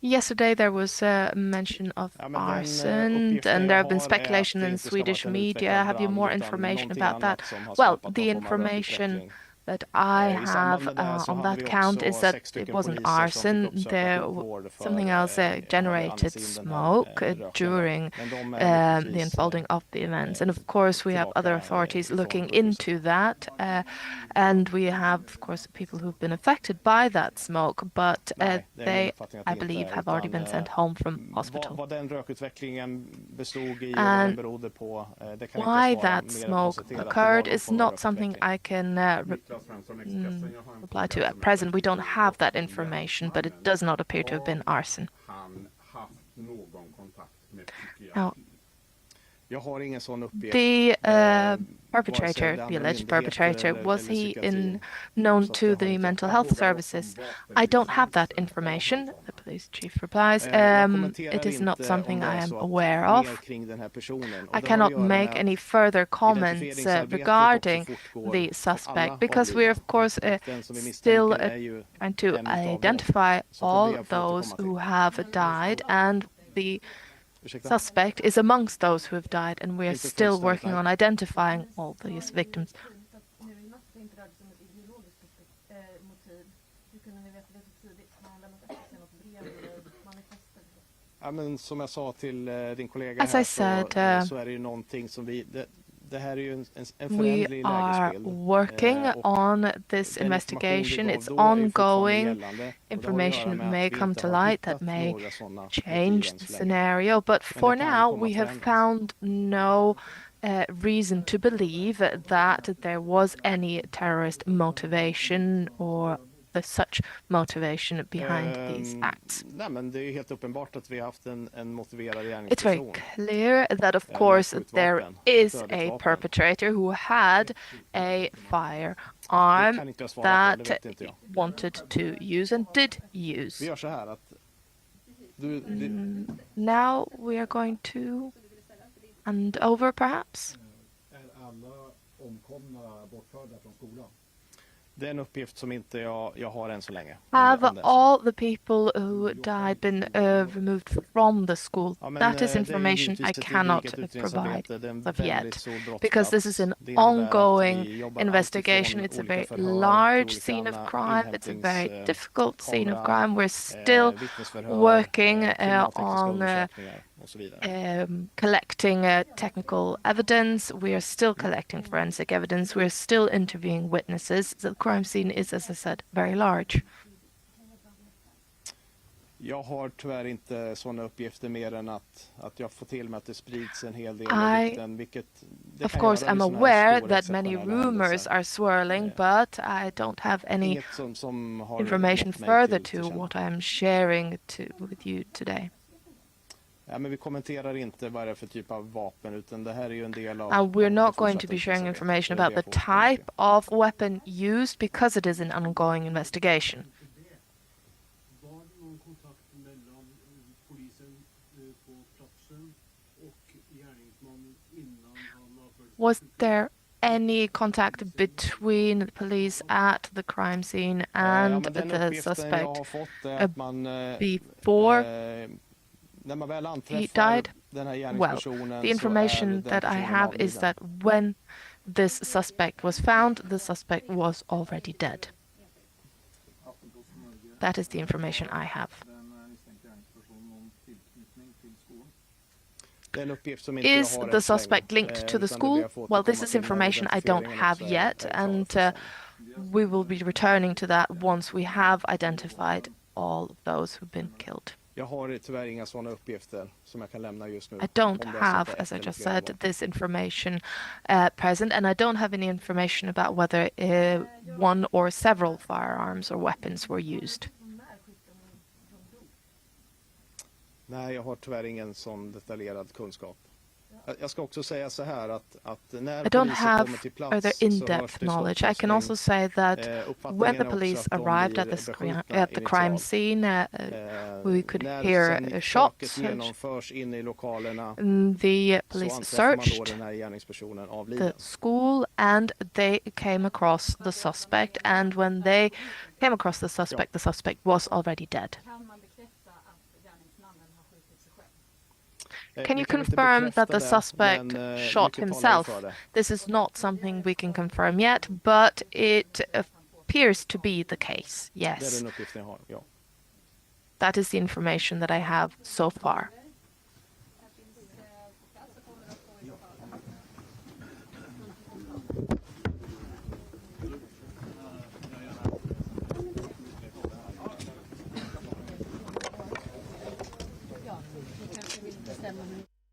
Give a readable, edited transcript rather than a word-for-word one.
Yesterday there was a mention of arson, and there have been speculation in Swedish media. Have you more information about that? Well, the information that I have on that count is that it wasn't arson. Something else generated smoke during the unfolding of the events. And of course, we have other authorities looking into that. And we have, of course, people who've been affected by that smoke, but they, I believe, have already been sent home from hospital. And why that smoke occurred is not something I can reply to at present. We don't have that information, but it does not appear to have been arson. Now, the perpetrator, the alleged perpetrator, was he known to the mental health services? I don't have that information, the police chief replies. It is not something I am aware of. I cannot make any further comments regarding the suspect because we're, of course, still trying to identify all those who have died, and the suspect is amongst those who have died, and we are still working on identifying all these victims. As I said, we are working on this investigation. It's ongoing. Information may come to light that may change the scenario, but for now, we have found no reason to believe that there was any terrorist motivation or such motivation behind these acts. It's very clear that, of course, there is a perpetrator who had a firearm that he wanted to use and did use. Now we are going to hand over, perhaps. Have all the people who died been removed from the school? That is information I cannot provide as of yet, because this is an ongoing investigation. It's a very large scene of crime. It's a very difficult scene of crime. We're still working on collecting technical evidence. We are still collecting forensic evidence. We're still interviewing witnesses. The crime scene is, as I said, very large. I, of course, am aware that many rumors are swirling, but I don't have any information further to what I'm sharing with you today. We're not going to be sharing information about the type of weapon used because it is an ongoing investigation. Was there any contact between the police at the crime scene and the suspect before he died? Well, the information that I have is that when this suspect was found, the suspect was already dead. That is the information I have. Is the suspect linked to the school? Well, this is information I don't have yet, and we will be returning to that once we have identified all of those who've been killed. I don't have, as I just said, this information present, and I don't have any information about whether one or several firearms or weapons were used. Nej, jag har tyvärr ingen sån detaljerad kunskap. Jag ska också säga så här att när I don't have further in-depth knowledge. I can also say that when the police arrived at the crime scene, we could hear shots. The police searched the school and they came across the suspect. And when they came across the suspect was already dead. Can you Vi kan inte confirm that bekräfta the det, suspect men shot mycket talar ju himself? för det. This is not something we can confirm yet, but it appears to be the case. Det är Yes, den uppgiften jag har, ja. that is the information that I have so far.